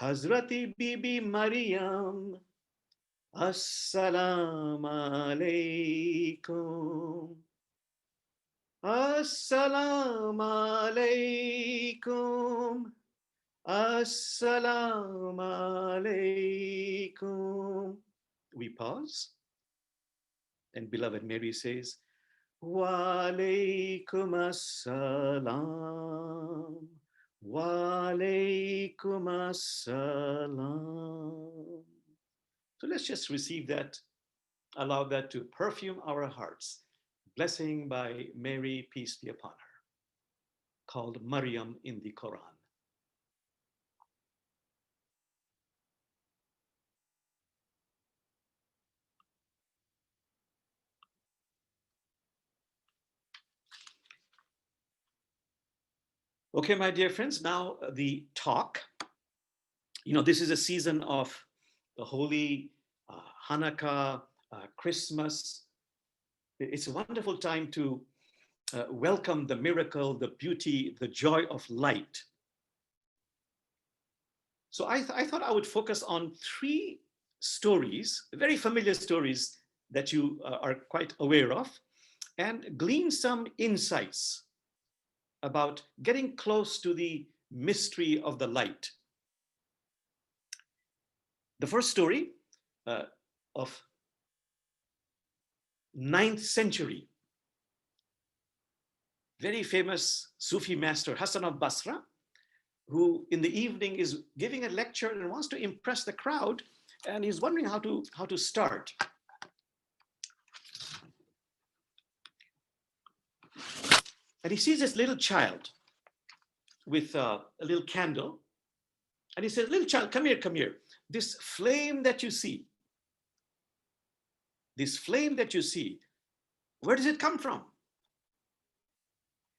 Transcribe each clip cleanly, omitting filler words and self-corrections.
Hazrati Bibi Mariam, Assalamu alaikum. Assalamu alaikum. Assalamu alaikum. We pause, and beloved Mary says, Wa alaikum assalam. Wa alaikum assalam. So let's just receive that, allow that to perfume our hearts. Blessing by Mary, peace be upon her, called Mariam in the Quran. Okay, my dear friends, now the talk. This is a season of the holy Hanukkah, Christmas. It's a wonderful time to welcome the miracle, the beauty, the joy of light. So I thought I would focus on three stories, very familiar stories that you are quite aware of, and glean some insights about getting close to the mystery of the light. The first story of 9th century, very famous Sufi master Hassan of Basra, who in the evening is giving a lecture and wants to impress the crowd, and he's wondering how to start. And he sees this little child with a little candle, and he says, little child, come here, come here. This flame that you see, where does it come from?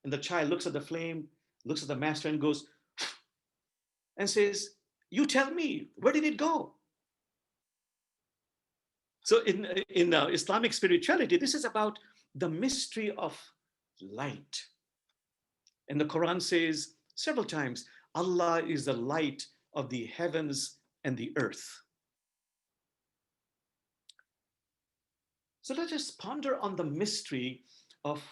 And the child looks at the flame, looks at the master and goes, and says, you tell me, where did it go? So in Islamic spirituality, this is about the mystery of light. And the Quran says several times, Allah is the light of the heavens and the earth. So let us ponder on the mystery of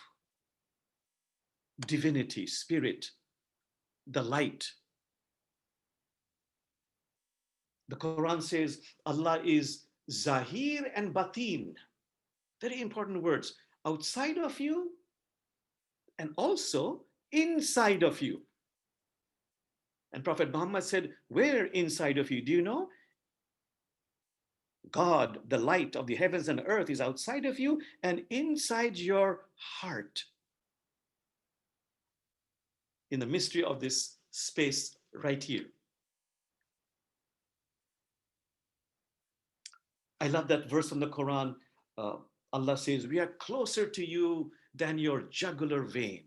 divinity, spirit, the light. The Quran says Allah is Zahir and Batin. Very important words. Outside of you and also inside of you. And Prophet Muhammad said, where inside of you? Do you know? God, the light of the heavens and earth, is outside of you and inside your heart. In the mystery of this space right here. I love that verse from the Quran. Allah says, we are closer to you than your jugular vein.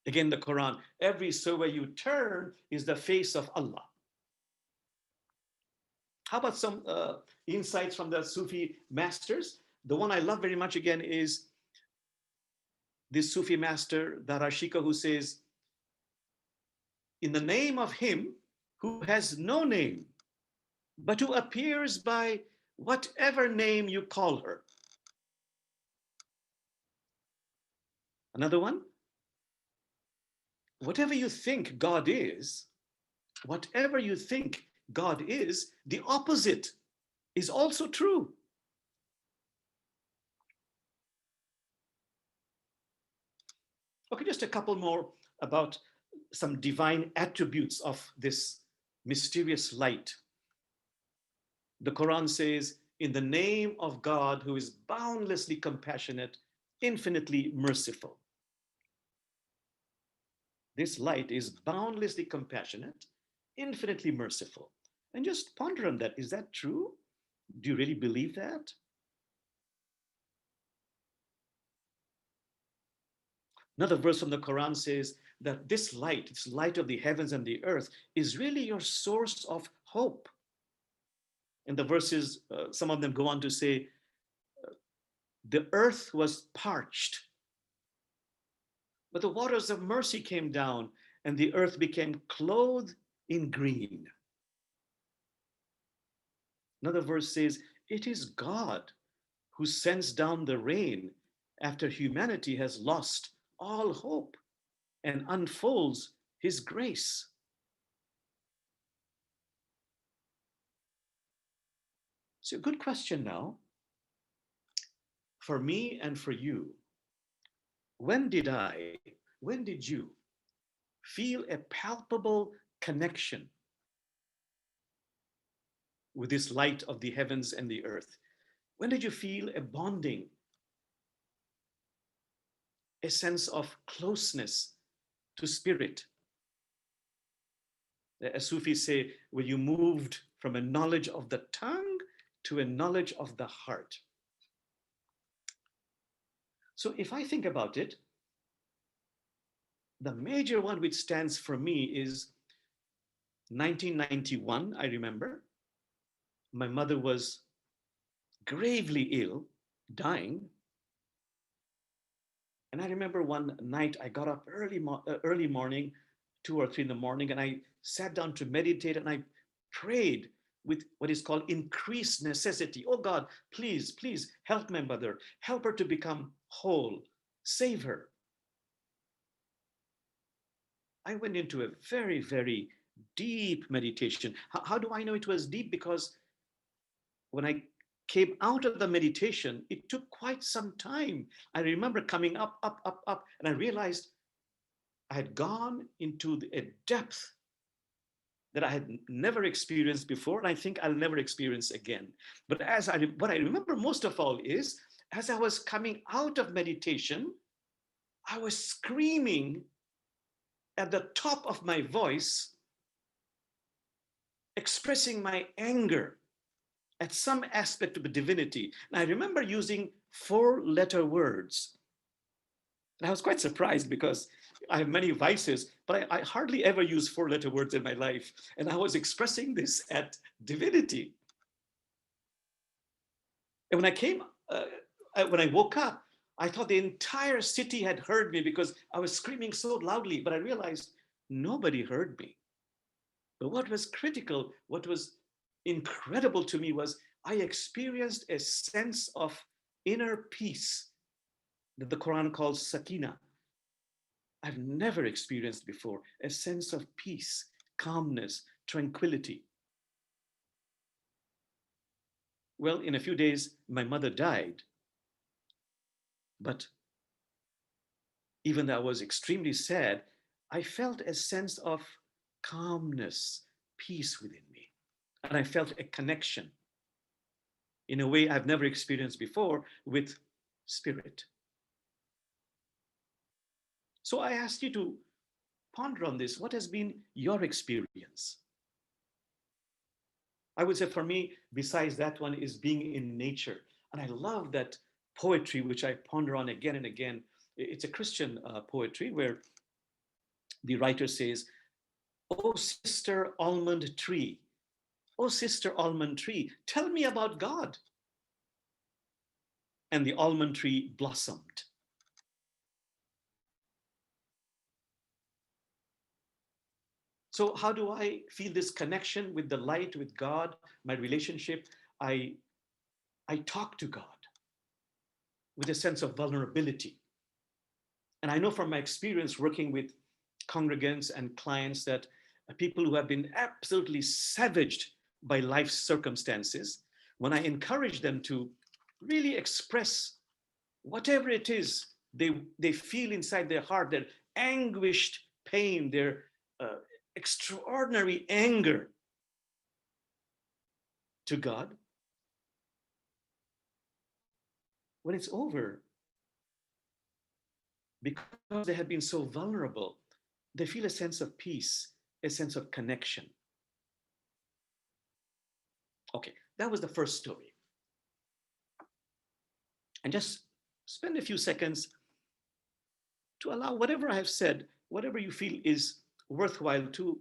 Again, the Quran, every survey you turn is the face of Allah. How about some insights from the Sufi masters? The one I love very much again is this Sufi master, Darashika, who says, in the name of him who has no name, but who appears by whatever name you call her. Another one, whatever you think God is, the opposite is also true. Okay, just a couple more about some divine attributes of this mysterious light. The Quran says, in the name of God who is boundlessly compassionate, infinitely merciful. This light is boundlessly compassionate, infinitely merciful. And just ponder on that. Is that true? Do you really believe that? Another verse from the Quran says that this light of the heavens and the earth, is really your source of hope. And the verses, some of them go on to say, the earth was parched, but the waters of mercy came down, and the earth became clothed in green. Another verse says, it is God who sends down the rain after humanity has lost all hope and unfolds his grace. So, a good question now for me and for you. When did you feel a palpable connection with this light of the heavens and the earth? When did you feel a bonding, a sense of closeness to spirit? As Sufis say, where you moved from a knowledge of the tongue to a knowledge of the heart. So if I think about it, the major one which stands for me is 1991, I remember. My mother was gravely ill, dying. And I remember one night I got up early morning, 2 or 3 in the morning, and I sat down to meditate and I prayed with what is called increased necessity. Oh God, please, please help my mother, help her to become whole, save her. I went into a very, very deep meditation. How do I know it was deep? Because when I came out of the meditation, it took quite some time. I remember coming up, and I realized I had gone into a depth that I had never experienced before, and I think I'll never experience again. But what I remember most of all is, as I was coming out of meditation, I was screaming at the top of my voice, expressing my anger at some aspect of the divinity. And I remember using 4-letter words. And I was quite surprised because I have many vices, but I hardly ever use 4-letter words in my life. And I was expressing this at divinity. And when I woke up, I thought the entire city had heard me because I was screaming so loudly, but I realized nobody heard me. But what was critical, what was incredible to me was I experienced a sense of inner peace that the Quran calls sakina. I've never experienced before, a sense of peace, calmness, tranquility. Well, in a few days, my mother died. But even though I was extremely sad, I felt a sense of calmness, peace within me. And I felt a connection in a way I've never experienced before with spirit. So I asked you to ponder on this. What has been your experience? I would say for me, besides that one, is being in nature. And I love that poetry, which I ponder on again and again. It's a Christian poetry where the writer says, "Oh, sister almond tree, oh, sister almond tree, tell me about God." And the almond tree blossomed. So how do I feel this connection with the light, with God, my relationship? I talk to God with a sense of vulnerability. And I know from my experience working with congregants and clients that people who have been absolutely savaged by life's circumstances, when I encourage them to really express whatever it is they feel inside their heart, their anguished pain, their extraordinary anger to God, when it's over, because they have been so vulnerable, they feel a sense of peace, a sense of connection. Okay, that was the first story. And just spend a few seconds to allow whatever I have said, whatever you feel is worthwhile, to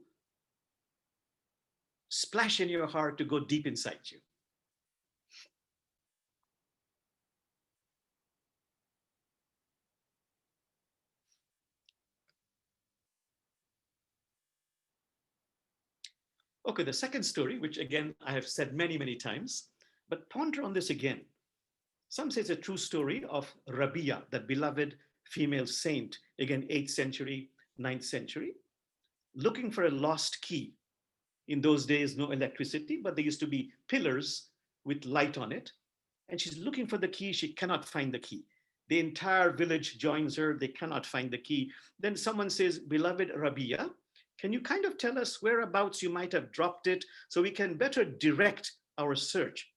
splash in your heart, to go deep inside you. Okay, the second story, which again I have said many, many times, but ponder on this again. Some say it's a true story of Rabia, that beloved female saint, again, 8th century, 9th century, looking for a lost key. In those days, no electricity, but there used to be pillars with light on it. And she's looking for the key. She cannot find the key. The entire village joins her. They cannot find the key. Then someone says, Beloved Rabia, can you kind of tell us whereabouts you might have dropped it so we can better direct our search?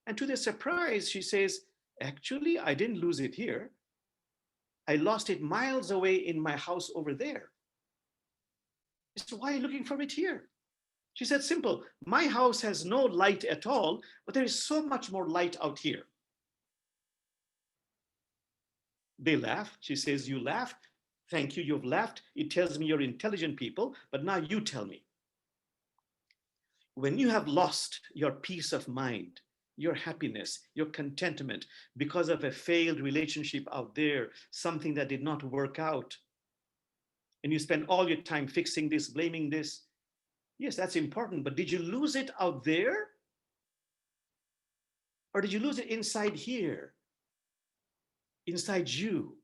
And to their surprise, she says, Actually, I didn't lose it here. I lost it miles away in my house over there. So why are you looking for it here? She said, Simple. My house has no light at all, but there is so much more light out here. They laugh. She says, You laughed. Thank you. You've laughed. It tells me you're intelligent people. But now you tell me. When you have lost your peace of mind, your happiness, your contentment because of a failed relationship out there, something that did not work out, and you spend all your time fixing this, blaming this, yes, that's important. But did you lose it out there? Or did you lose it inside here, inside you?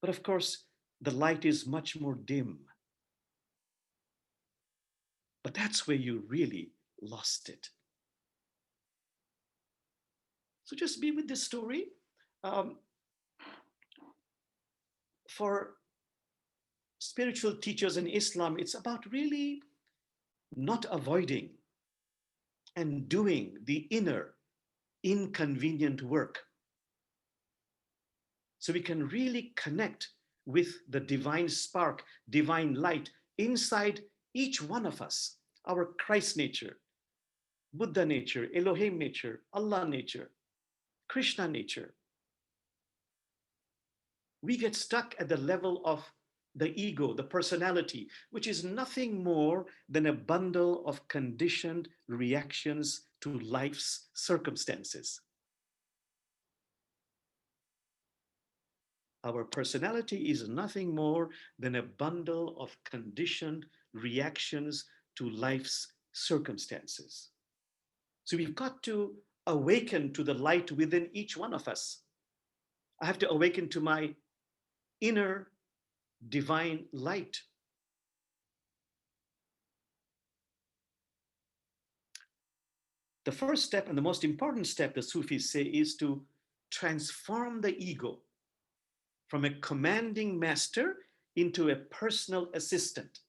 But of course, the light is much more dim. But that's where you really lost it. So just be with this story. Um, for spiritual teachers in Islam, it's about really not avoiding and doing the inner inconvenient work so we can really connect with the divine spark, divine light inside each one of us, our Christ nature, Buddha nature, Elohim nature, Allah nature, Krishna nature. We get stuck at the level of the ego, the personality, which is nothing more than a bundle of conditioned reactions to life's circumstances. Our personality is nothing more than a bundle of conditioned reactions to life's circumstances. So we've got to awaken to the light within each one of us. I have to awaken to my inner divine light. The first step and the most important step, the Sufis say, is to transform the ego from a commanding master into a personal assistant.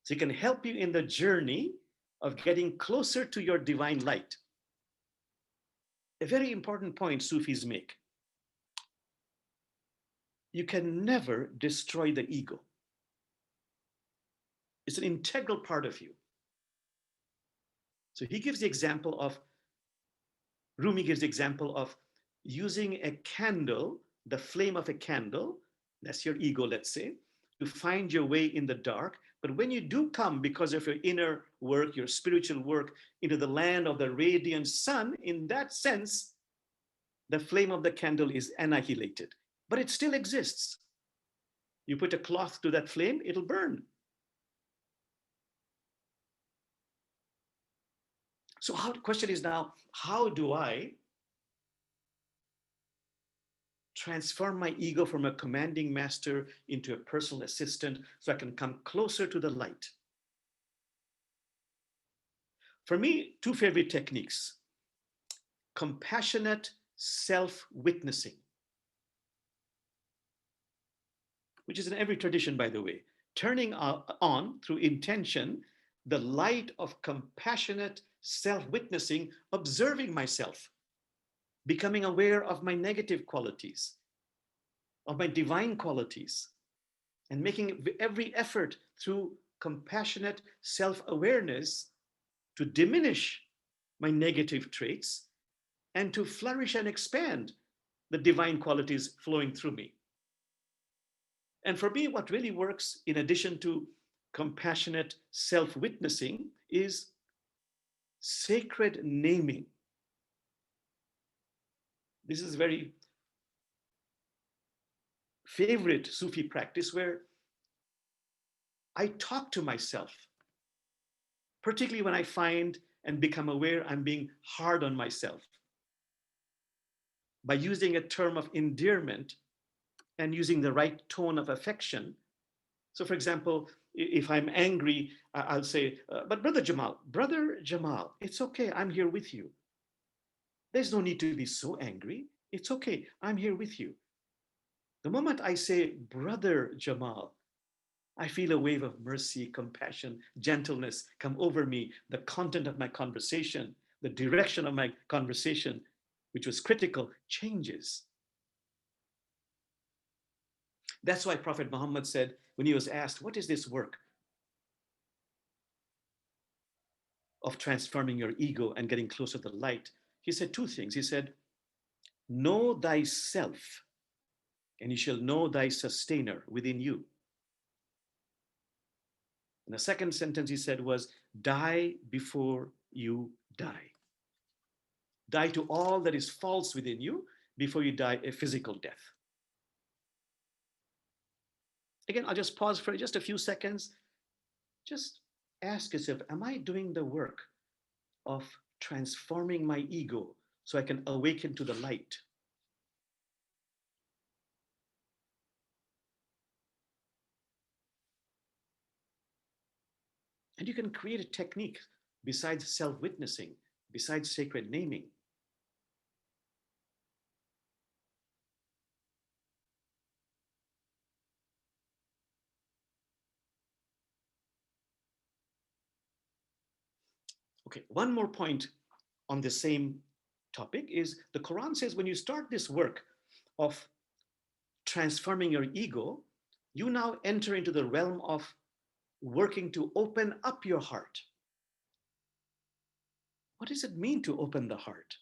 So it can help you in the journey of getting closer to your divine light. A very important point Sufis make. You can never destroy the ego. It's an integral part of you. So he gives the example of, Rumi gives the example of using a candle, the flame of a candle, that's your ego, let's say, to find your way in the dark. But when you do come because of your inner work, your spiritual work, into the land of the radiant sun, in that sense, the flame of the candle is annihilated, but it still exists. You put a cloth to that flame, it'll burn. So the question is now, how do I transform my ego from a commanding master into a personal assistant so I can come closer to the light? For me, two favorite techniques: compassionate self-witnessing, which is in every tradition, by the way, turning on through intention the light of compassionate self-witnessing, observing myself, becoming aware of my negative qualities, of my divine qualities, and making every effort through compassionate self-awareness to diminish my negative traits and to flourish and expand the divine qualities flowing through me. And for me, what really works, in addition to compassionate self-witnessing, is sacred naming. This is a very favorite Sufi practice where I talk to myself particularly when I find and become aware I'm being hard on myself. By using a term of endearment and using the right tone of affection. So, for example, if I'm angry, I'll say, but Brother Jamal, it's okay. I'm here with you. There's no need to be so angry. It's okay. I'm here with you. The moment I say, Brother Jamal, I feel a wave of mercy, compassion, gentleness come over me. The content of my conversation, the direction of my conversation, which was critical, changes. That's why Prophet Muhammad said, when he was asked, what is this work of transforming your ego and getting closer to the light? He said two things. He said, know thyself, and you shall know thy sustainer within you. And the second sentence he said was, die before you die. Die to all that is false within you before you die a physical death. Again, I'll just pause for just a few seconds. Just ask yourself, am I doing the work of transforming my ego so I can awaken to the light? And you can create a technique besides self-witnessing, besides sacred naming. Okay, one more point on the same topic is the Quran says when you start this work of transforming your ego, you now enter into the realm of working to open up your heart. What does it mean to open the heart?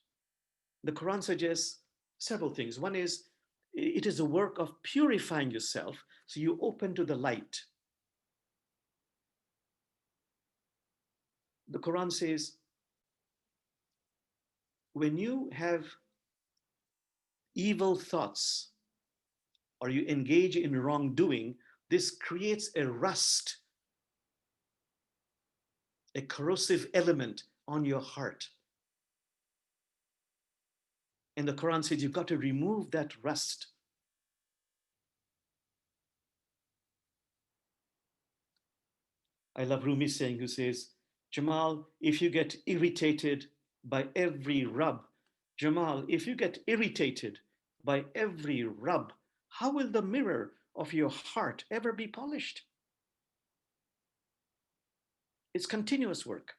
The Quran suggests several things. One is it is a work of purifying yourself so you open to the light. The Quran says when you have evil thoughts or you engage in wrongdoing, this creates a rust, a corrosive element on your heart. And the Quran says you've got to remove that rust. I love Rumi saying, who says, Jamal, if you get irritated by every rub, Jamal, if you get irritated by every rub, how will the mirror of your heart ever be polished? It's continuous work.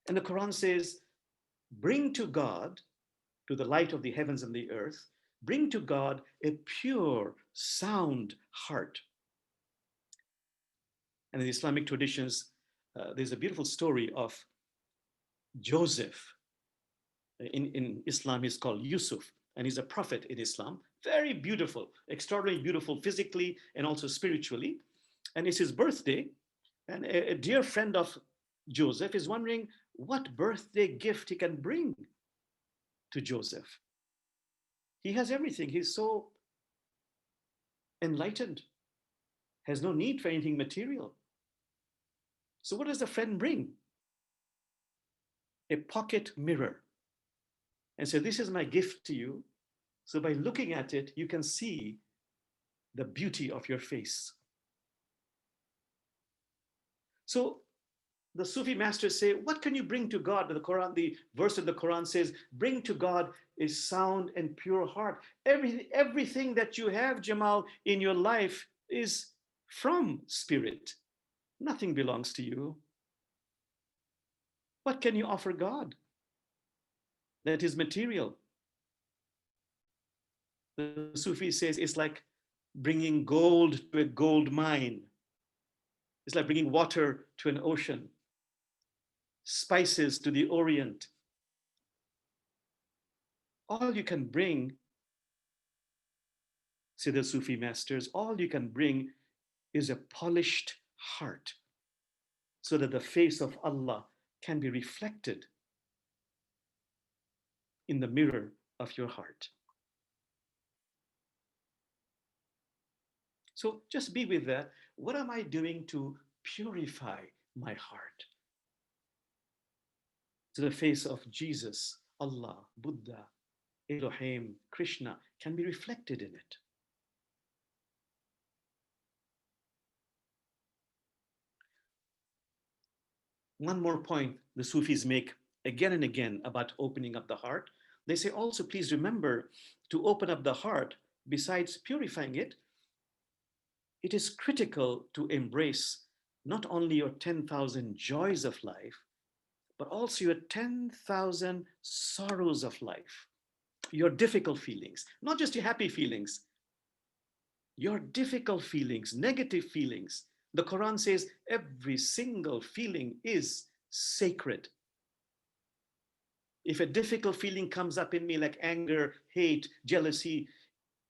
And the Quran says, bring to God, to the light of the heavens and the earth, bring to God a pure, sound heart. And in the Islamic traditions, there's a beautiful story of Joseph. In Islam, he's called Yusuf, and he's a prophet in Islam. Very beautiful, extraordinarily beautiful physically and also spiritually. And it's his birthday, and a dear friend of Joseph is wondering what birthday gift he can bring to Joseph. He has everything. He's so enlightened, has no need for anything material. So what does the friend bring? A pocket mirror. And so this is my gift to you. So by looking at it, you can see the beauty of your face. So the Sufi masters say, what can you bring to God? The Quran, the verse in the Quran says, bring to God a sound and pure heart. Everything that you have, Jamal, in your life is from spirit. Nothing belongs to you. What can you offer God that is material? The Sufi says it's like bringing gold to a gold mine. It's like bringing water to an ocean, spices to the Orient. All you can bring, say the Sufi masters, all you can bring is a polished heart so that the face of Allah can be reflected in the mirror of your heart. So just be with that. What am I doing to purify my heart. So the face of Jesus, Allah, Buddha, Elohim, Krishna can be reflected in it. One more point the Sufis make again and again about opening up the heart. They say also, please remember to open up the heart, besides purifying it, it is critical to embrace not only your 10,000 joys of life, but also your 10,000 sorrows of life, your difficult feelings, not just your happy feelings, your difficult feelings, negative feelings. The Quran says every single feeling is sacred. If a difficult feeling comes up in me like anger, hate, jealousy,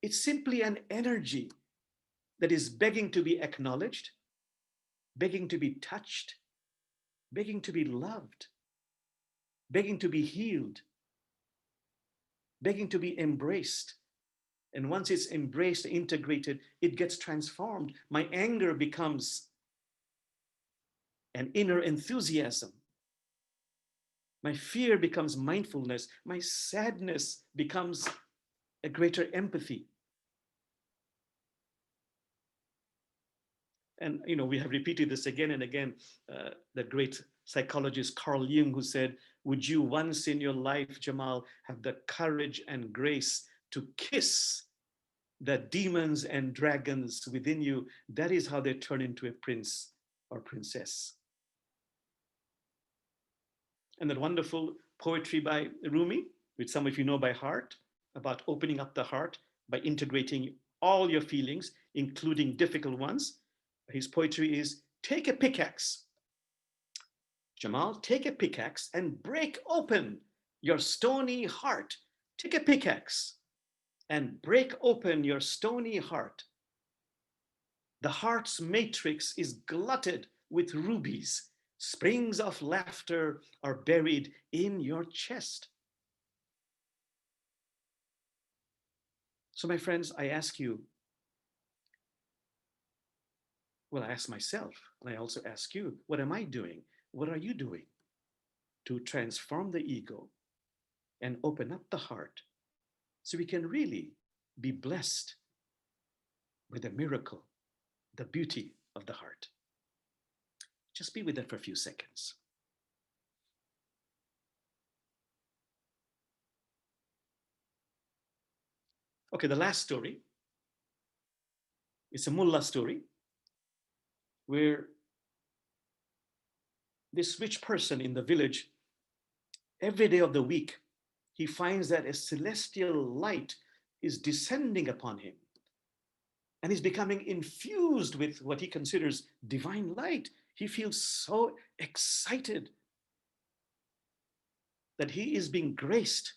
it's simply an energy that is begging to be acknowledged, begging to be touched, begging to be loved, begging to be healed, begging to be embraced. And once it's embraced, integrated, it gets transformed. My anger becomes an inner enthusiasm. My fear becomes mindfulness. My sadness becomes a greater empathy. And we have repeated this again and again. The great psychologist Carl Jung, who said, would you once in your life, Jamal, have the courage and grace to kiss the demons and dragons within you? That is how they turn into a prince or princess. And that wonderful poetry by Rumi, which some of you know by heart, about opening up the heart by integrating all your feelings, including difficult ones. His poetry is, take a pickaxe. Jamal, take a pickaxe and break open your stony heart. Take a pickaxe and break open your stony heart. The heart's matrix is glutted with rubies. Springs of laughter are buried in your chest. So, my friends, I ask you, well, I ask myself, and I also ask you, what am I doing? What are you doing to transform the ego and open up the heart so we can really be blessed with the miracle, the beauty of the heart? Just be with that for a few seconds. Okay, the last story, it's a mullah story where this rich person in the village, every day of the week, he finds that a celestial light is descending upon him. And he's becoming infused with what he considers divine light. He feels so excited that he is being graced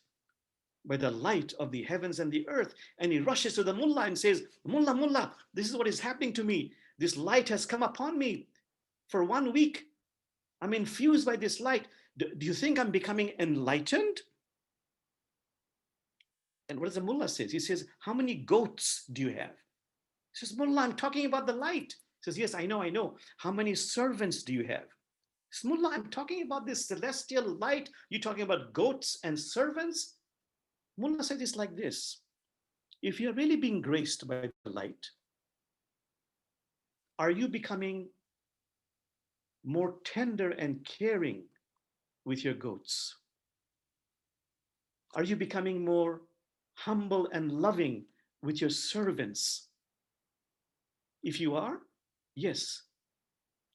by the light of the heavens and the earth. And he rushes to the mullah and says, Mullah, Mullah, this is what is happening to me. This light has come upon me for 1 week. I'm infused by this light. Do you think I'm becoming enlightened? And what does the mullah say? He says, how many goats do you have? He says, Mullah, I'm talking about the light. He says, yes, I know. How many servants do you have? He says, Mullah, I'm talking about this celestial light. You're talking about goats and servants? Mullah said it's like this. If you're really being graced by the light, are you becoming more tender and caring with your goats? Are you becoming more humble and loving with your servants? If you are, yes,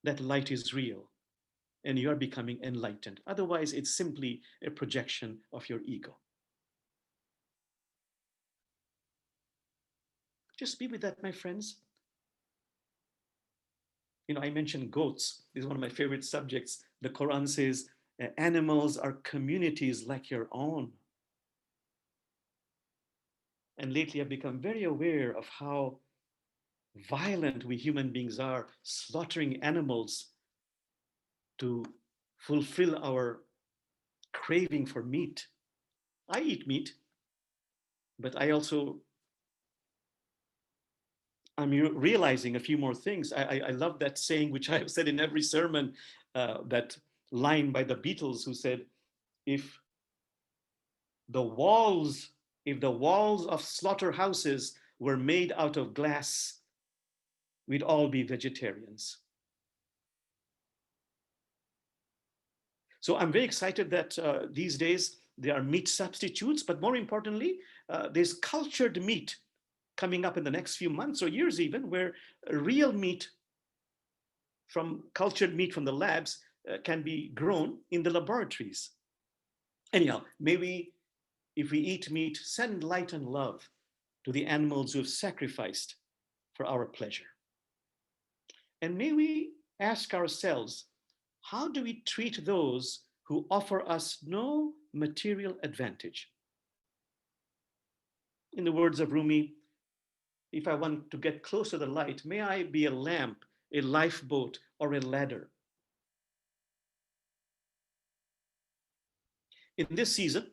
that light is real and you are becoming enlightened. Otherwise, it's simply a projection of your ego. Just be with that, my friends. I mentioned goats. This is one of my favorite subjects. The Quran says, animals are communities like your own. And lately I've become very aware of how violent we human beings are, slaughtering animals to fulfill our craving for meat. I eat meat, but I also I'm realizing a few more things. I love that saying, which I have said in every sermon, that line by the Beatles who said, if the walls, if the walls of slaughterhouses were made out of glass, we'd all be vegetarians. So I'm very excited that these days there are meat substitutes, but more importantly, there's cultured meat coming up in the next few months or years even, where real meat from cultured meat from the labs can be grown in the laboratories. Anyhow, maybe if we eat meat, send light and love to the animals who have sacrificed for our pleasure. And may we ask ourselves, how do we treat those who offer us no material advantage? In the words of Rumi, if I want to get close to the light, may I be a lamp, a lifeboat, or a ladder. In this season,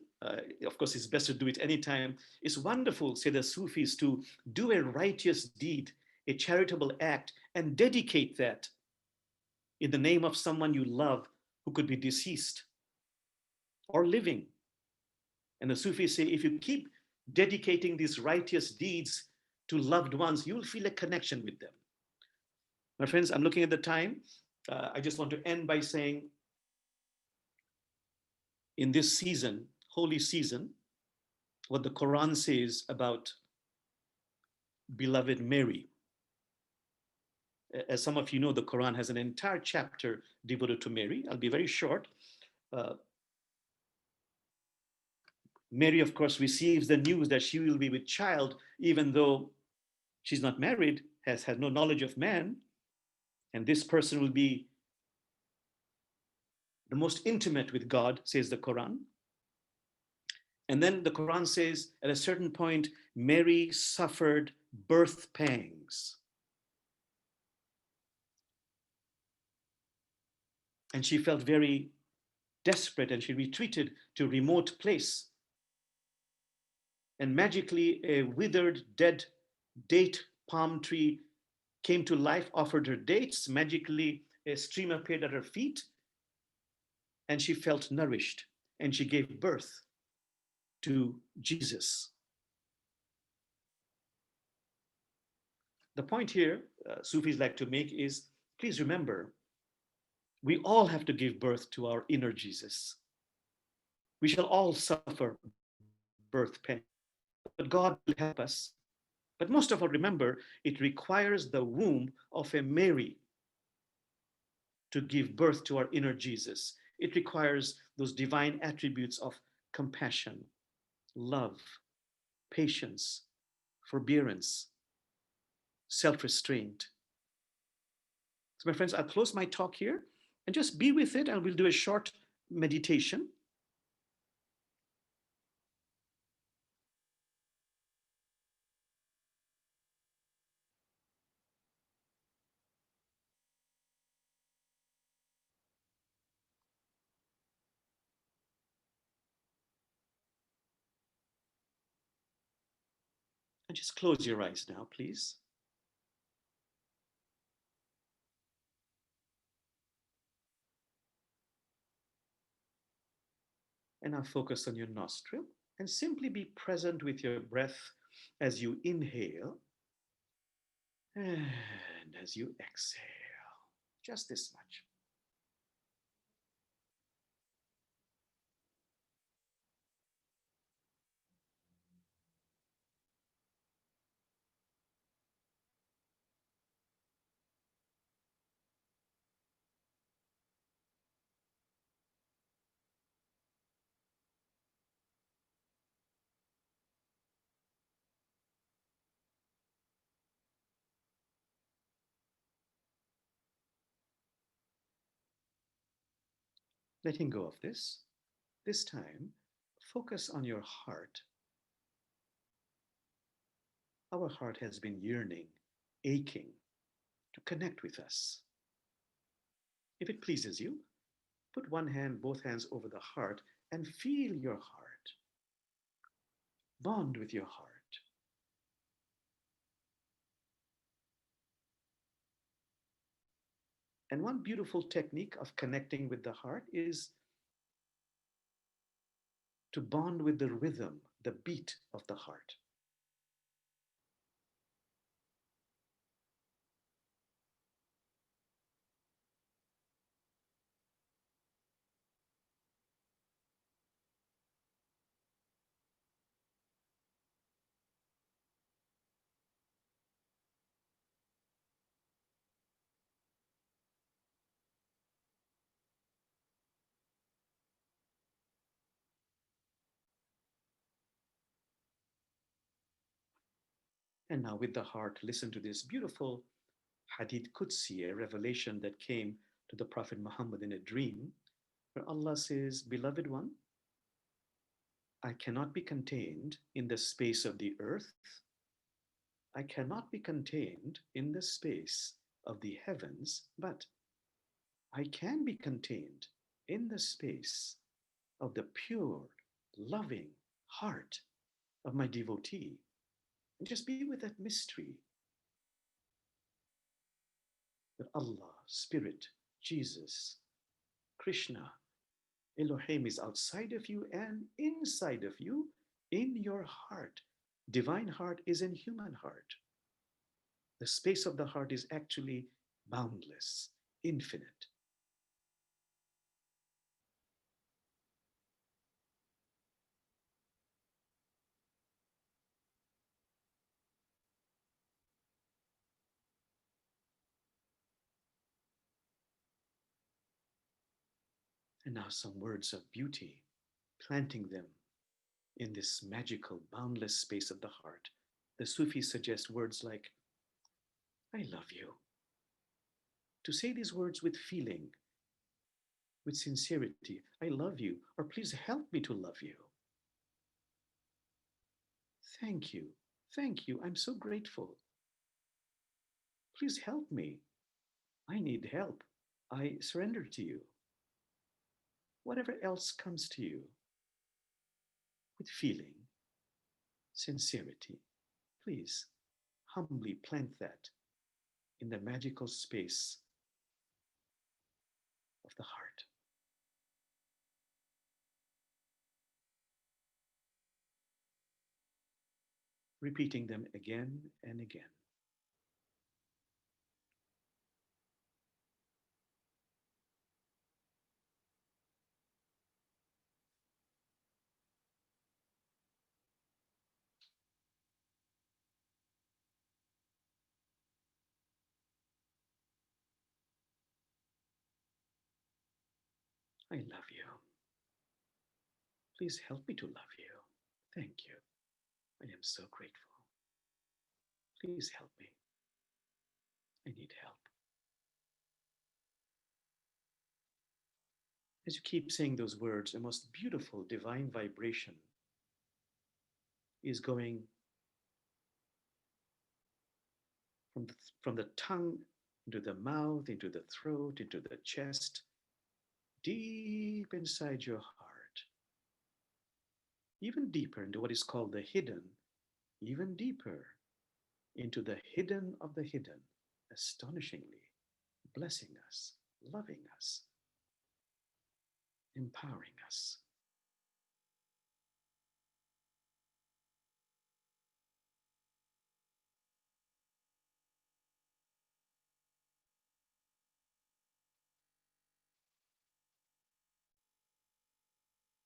of course, it's best to do it anytime. It's wonderful, say the Sufis, to do a righteous deed, a charitable act, and dedicate that in the name of someone you love who could be deceased or living. And the Sufis say, if you keep dedicating these righteous deeds to loved ones, you'll feel a connection with them. My friends, I'm looking at the time. I just want to end by saying, in this season, holy season, what the Quran says about beloved Mary. As some of you know, the Quran has an entire chapter devoted to Mary. I'll be very short. Mary, of course, receives the news that she will be with child, even though she's not married, has no knowledge of man. And this person will be the most intimate with God, says the Quran. And then the Quran says, at a certain point, Mary suffered birth pangs. And she felt very desperate, and she retreated to a remote place. And magically, a withered, dead date palm tree came to life, offered her dates. Magically, a stream appeared at her feet, and she felt nourished, and she gave birth to Jesus. The point here, Sufis like to make is, please remember, we all have to give birth to our inner Jesus. We shall all suffer birth pain, but God will help us. But most of all, remember, it requires the womb of a Mary to give birth to our inner Jesus. It requires those divine attributes of compassion, love, patience, forbearance, self-restraint. So my friends, I'll close my talk here and just be with it, and we'll do a short meditation. And just close your eyes now, please. And now focus on your nostril and simply be present with your breath as you inhale and as you exhale. Just this much. Letting go of this time, focus on your heart. Our heart has been yearning, aching to connect with us. If it pleases you, put one hand, both hands over the heart and feel your heart. Bond with your heart. And one beautiful technique of connecting with the heart is to bond with the rhythm, the beat of the heart. And now, with the heart, listen to this beautiful Hadith Qudsi, a revelation that came to the Prophet Muhammad in a dream, where Allah says, "Beloved one, I cannot be contained in the space of the earth. I cannot be contained in the space of the heavens, but I can be contained in the space of the pure, loving heart of my devotee." And just be with that mystery that Allah, Spirit, Jesus, Krishna, Elohim is outside of you and inside of you in your heart. Divine heart is in human heart. The space of the heart is actually boundless, infinite. And now some words of beauty, planting them in this magical, boundless space of the heart. The Sufis suggest words like, "I love you." To say these words with feeling, with sincerity, "I love you," or "Please help me to love you." "Thank you. Thank you. I'm so grateful. Please help me. I need help. I surrender to you." Whatever else comes to you with feeling, sincerity, please humbly plant that in the magical space of the heart. Repeating them again and again. "I love you. Please help me to love you. Thank you. I am so grateful. Please help me. I need help." As you keep saying those words, a most beautiful divine vibration is going from from the tongue into the mouth, into the throat, into the chest, deep inside your heart, even deeper into what is called the hidden, even deeper into the hidden of the hidden, astonishingly blessing us, loving us, empowering us.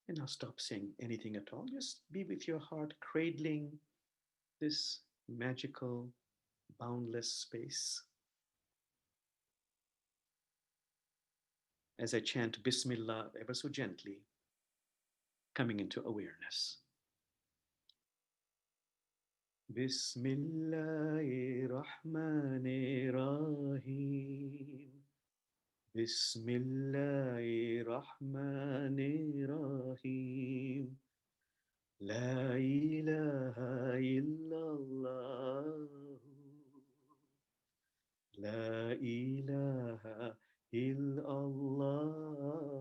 And now stop saying anything at all. Just be with your heart, cradling this magical, boundless space. As I chant Bismillah ever so gently, coming into awareness. Bismillahirrahmanirrahim. Bismillahirrahmanirrahim. La ilaha illallah. La ilaha illallah.